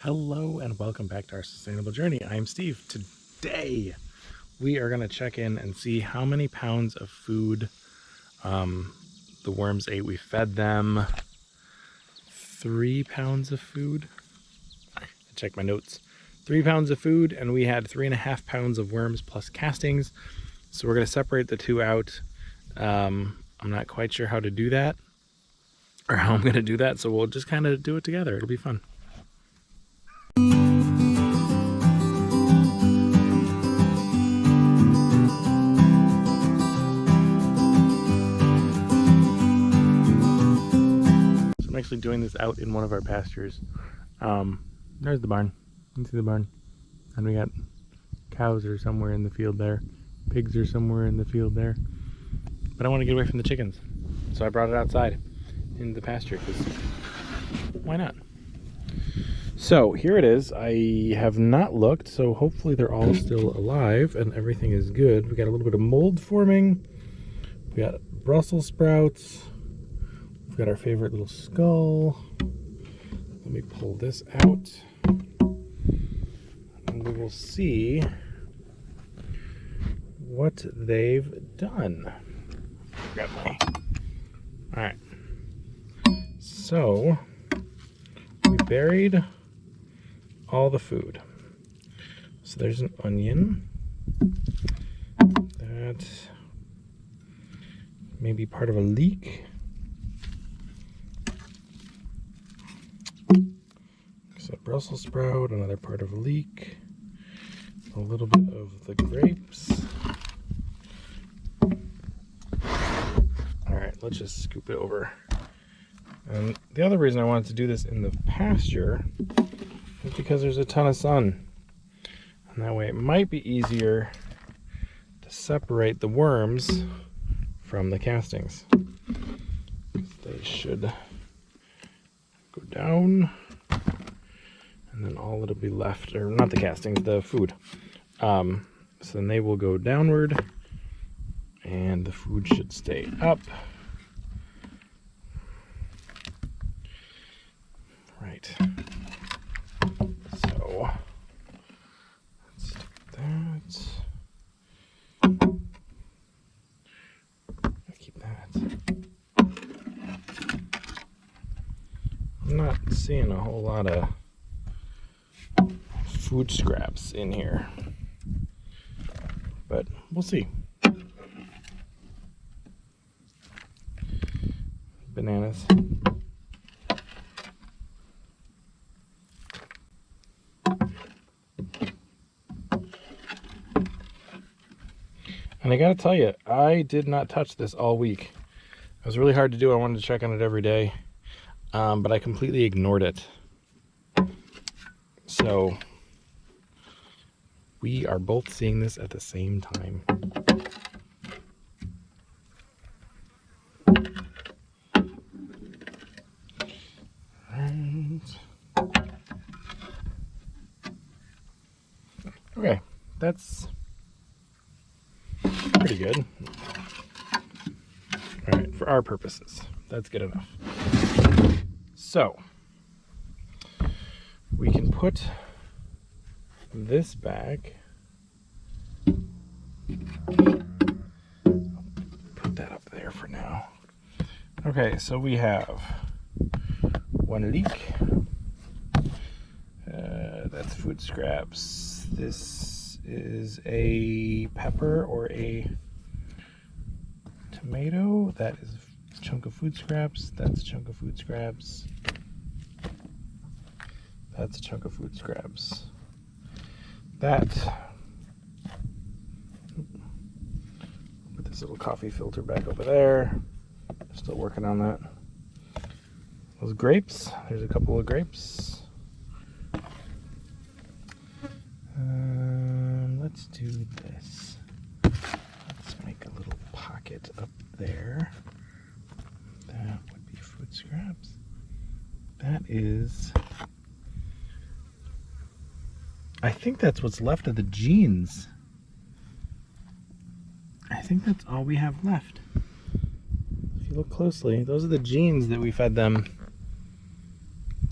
Hello and welcome back to our sustainable journey. I'm Steve. Today we are going to check in and see how many pounds of food the worms ate. We fed them 3 pounds of food. I checked my notes. 3 pounds of food, and we had 3.5 pounds of worms plus castings. So we're going to separate the two out. I'm not quite sure how to do that or how I'm going to do that. So we'll just kind of do it together. It'll be fun. I'm actually doing this out in one of our pastures. There's the barn. You can see the barn. And we got cows are somewhere in the field there. Pigs are somewhere in the field there. But I want to get away from the chickens. So I brought it outside in the pasture because why not? So here it is. I have not looked, so hopefully they're all still alive and everything is good. We got a little bit of mold forming. We got Brussels sprouts. We've got our favorite little skull. Let me pull this out. And we will see what they've done. Grab my... Alright. So, we buried all the food. So there's an onion. That may be part of a leek. So Brussels sprout, another part of a leek, a little bit of the grapes. Alright, let's just scoop it over. And the other reason I wanted to do this in the pasture is because there's a ton of sun. And that way it might be easier to separate the worms from the castings. They should go down. And then all that'll be left, or not the castings, the food. So then they will go downward, and the food should stay up. Right. So let's do that. I'll keep that. I'm not seeing a whole lot of food scraps in here, but we'll see. Bananas. And I gotta tell you, I did not touch this all week. It was really hard to do. I wanted to check on it every day, but I completely ignored it. So we are both seeing this at the same time. And okay, that's pretty good. All right, for our purposes, that's good enough. So we can put this back. Put that up there for now. Okay, so we have one leek. That's food scraps. This is a pepper or a tomato. That is a chunk of food scraps. That's a chunk of food scraps. That's a chunk of food scraps. That, put this little coffee filter back over there. Still working on that. Those grapes, there's a couple of grapes. Let's do this. Let's make a little pocket up there. That would be food scraps. That is... I think that's what's left of the jeans. I think that's all we have left. If you look closely, those are the jeans that we fed them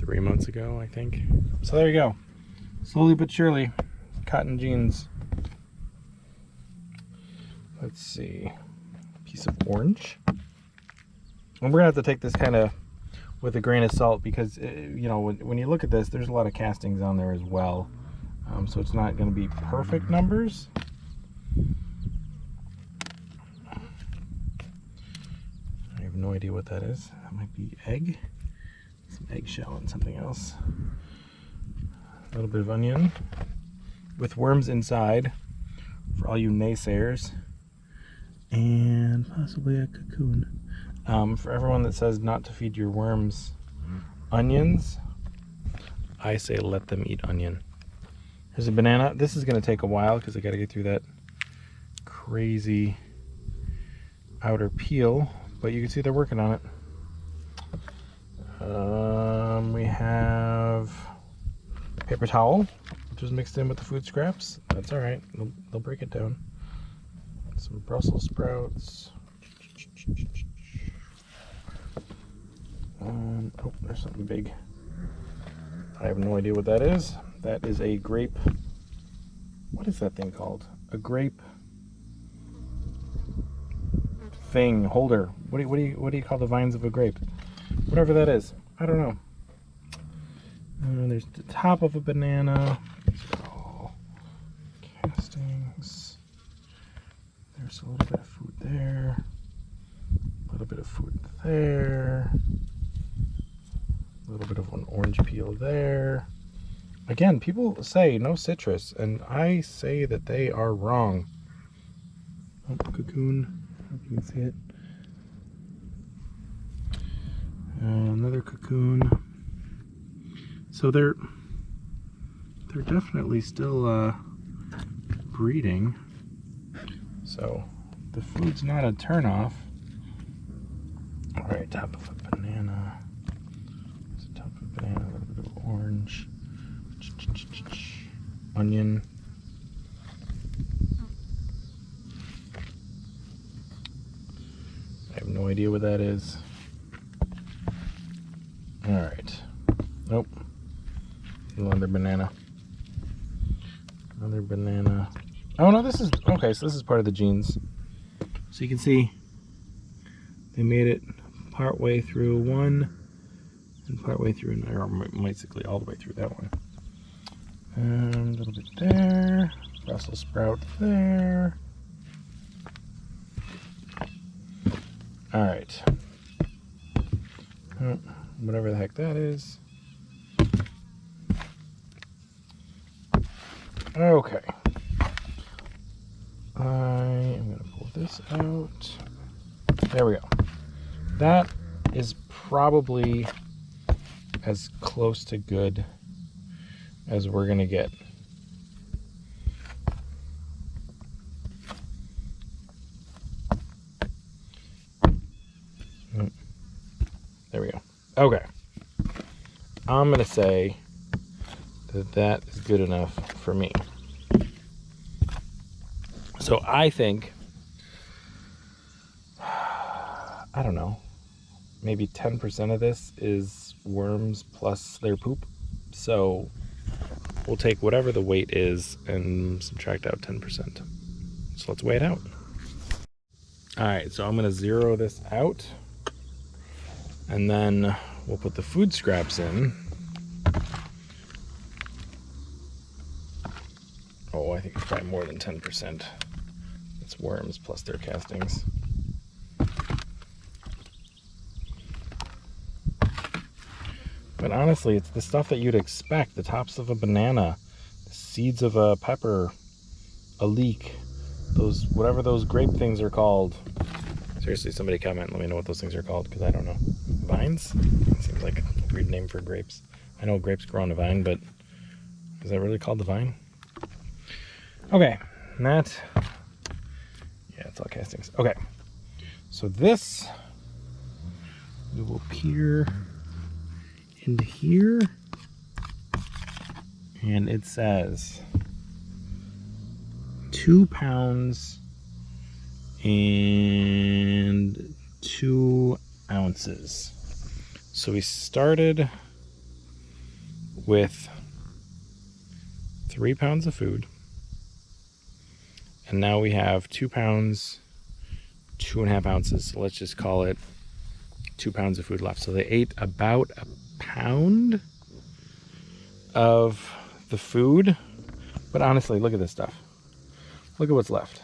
3 months ago, I think. So there you go. Slowly but surely, cotton jeans. Let's see. Piece of orange. And we're gonna have to take this kind of with a grain of salt because, you know, when you look at this, there's a lot of castings on there as well. So it's not going to be perfect numbers. I have no idea what that is. That might be egg. Some eggshell and something else. A little bit of onion with worms inside for all you naysayers. And possibly a cocoon. For everyone that says not to feed your worms onions, I say let them eat onion. Here's a banana. This is going to take a while because I got to get through that crazy outer peel, but you can see they're working on it. We have paper towel, which is mixed in with the food scraps. That's all right. They'll break it down. Some Brussels sprouts. Oh, there's something big. I have no idea what that is. That is a grape. What is that thing called? A grape thing holder. What do you call the vines of a grape? Whatever that is. I don't know. There's the top of a banana. These are all castings. There's a little bit of food there. A little bit of food there. A little bit of an orange peel there. Again, people say no citrus, and I say that they are wrong. Oh, cocoon. I hope you can see it. Another cocoon. So they're definitely still breeding. So the food's not a turnoff. All right, top of a banana. Top of a banana, a little bit of orange. Onion. I have no idea what that is. All right. Nope. Another banana. Another banana. Oh no, this is okay. So this is part of the jeans. So you can see they made it part way through one and part way through another, or basically all the way through that one. And a little bit there. Brussels sprout there. All right. Whatever the heck that is. Okay. I am going to pull this out. There we go. That is probably as close to good as we're going to get. There we go. Okay. I'm going to say that that is good enough for me. So I think, I don't know, maybe 10% of this is worms plus their poop. So we'll take whatever the weight is and subtract out 10%. So let's weigh it out. All right, so I'm going to zero this out. And then we'll put the food scraps in. Oh, I think it's probably more than 10%. It's worms plus their castings. But honestly, it's the stuff that you'd expect. The tops of a banana, the seeds of a pepper, a leek, those, whatever those grape things are called. Seriously, somebody comment and let me know what those things are called, because I don't know. Vines? It seems like a weird name for grapes. I know grapes grow on a vine, but is that really called the vine? Okay, and that, yeah, it's all castings. Okay, so this, we will peer into here, and it says 2 pounds and 2 ounces. So we started with 3 pounds of food. And now we have 2 pounds, 2.5 ounces. So let's just call it 2 pounds of food left. So they ate about a pound of the food. But honestly, look at this stuff. Look at what's left.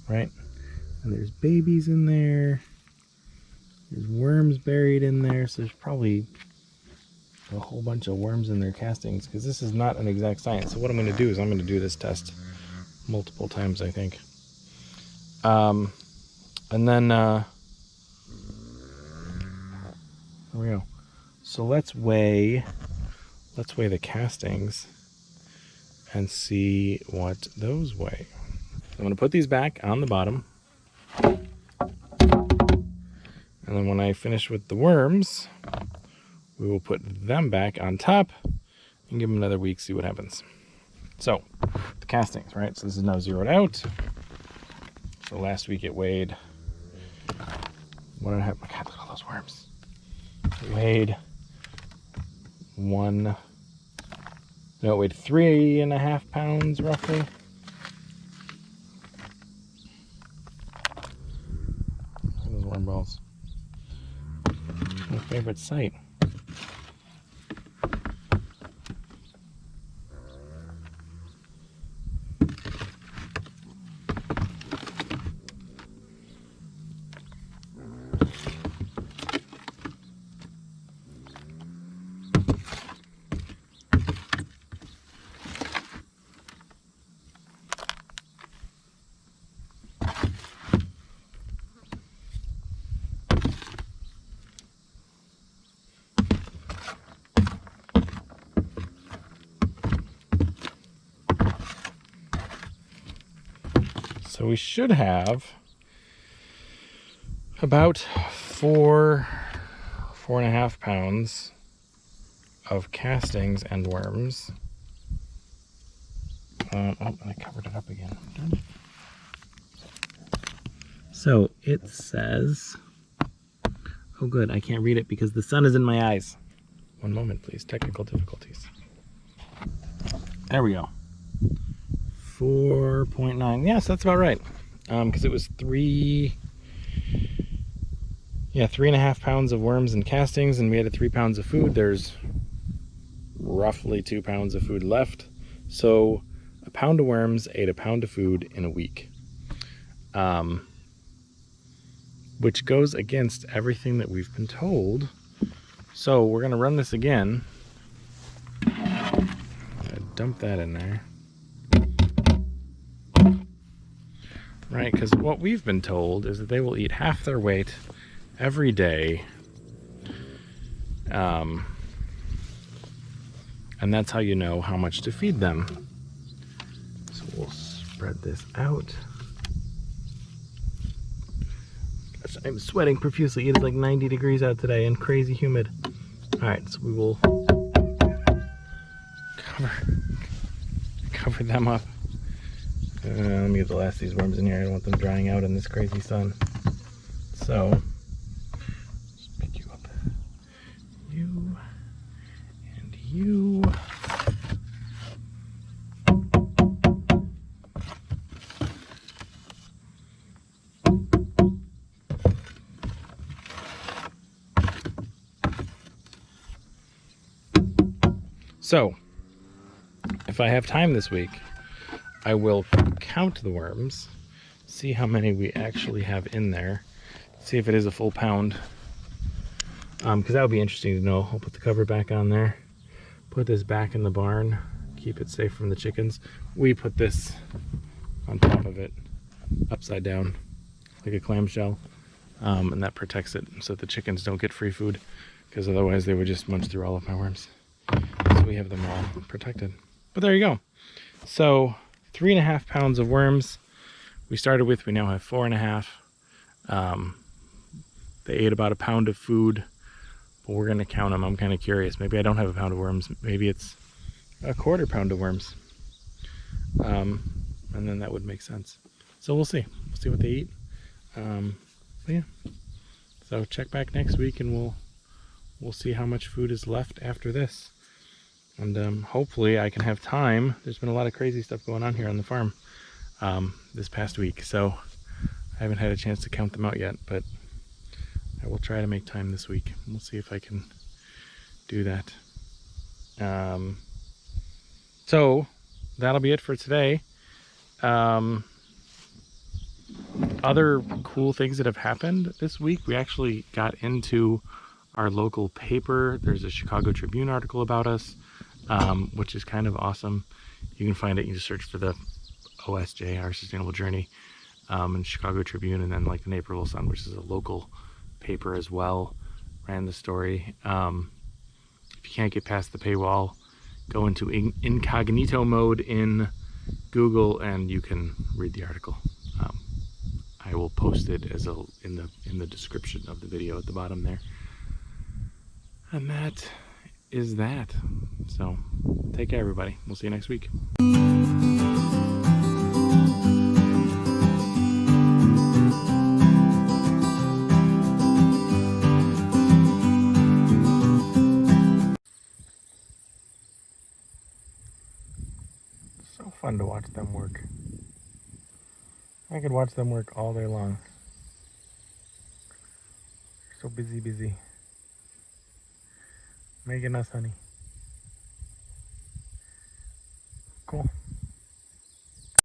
Right? And there's babies in there. There's worms buried in there. So there's probably a whole bunch of worms in their castings, because this is not an exact science. So what I'm going to do is I'm going to do this test multiple times, I think. And then there we go. So let's weigh the castings and see what those weigh. I'm going to put these back on the bottom, and then when I finish with the worms, we will put them back on top and give them another week, see what happens. So, the castings, right? So this is now zeroed out. So last week it weighed 1.5. God, look at all those worms. It weighed 3.5 pounds roughly. Look at those worm balls. My favorite sight. So we should have about 4.5 pounds of castings and worms. Oh, I covered it up again. So it says, oh good, I can't read it because the sun is in my eyes. One moment, please. Technical difficulties. There we go. 4.9. Yes, that's about right. Because it was 3.5 pounds of worms and castings, and we had 3 pounds of food. There's roughly 2 pounds of food left. So a pound of worms ate a pound of food in a week. Which goes against everything that we've been told. So we're going to run this again. Dump that in there. Right, because what we've been told is that they will eat half their weight every day. And that's how you know how much to feed them. So we'll spread this out. Gosh, I'm sweating profusely. It is like 90 degrees out today and crazy humid. Alright, so we will cover them up. Let me get the last of these worms in here. I don't want them drying out in this crazy sun. So, just pick you up. You and you. So, if I have time this week, I will count the worms, see how many we actually have in there, see if it is a full pound, because that would be interesting to know. I'll put the cover back on there, put this back in the barn, keep it safe from the chickens. We put this on top of it, upside down, like a clamshell, and that protects it so that the chickens don't get free food, because otherwise they would just munch through all of my worms. So we have them all protected. But there you go. So 3.5 pounds of worms we started with. We now have 4.5. They ate about a pound of food, but we're going to count them. I'm kind of curious. Maybe I don't have a pound of worms. Maybe it's a 1/4 pound of worms. And then that would make sense. So we'll see. We'll see what they eat. But yeah. So check back next week and we'll we'll see how much food is left after this. And hopefully I can have time. There's been a lot of crazy stuff going on here on the farm this past week, so I haven't had a chance to count them out yet, but I will try to make time this week. We'll see if I can do that. So that'll be it for today. Other cool things that have happened this week, we actually got into our local paper. There's a Chicago Tribune article about us, which is kind of awesome. You can find it, you just search for the OSJ, Our Sustainable Journey, and Chicago Tribune, and then like the Naperville Sun, which is a local paper as well, ran the story. If you can't get past the paywall, go into incognito mode in Google and you can read the article. I will post it as in the description of the video at the bottom there. And that is that. So take care, everybody. We'll see you next week. So fun to watch them work. I could watch them work all day long. They're so busy. Making us honey.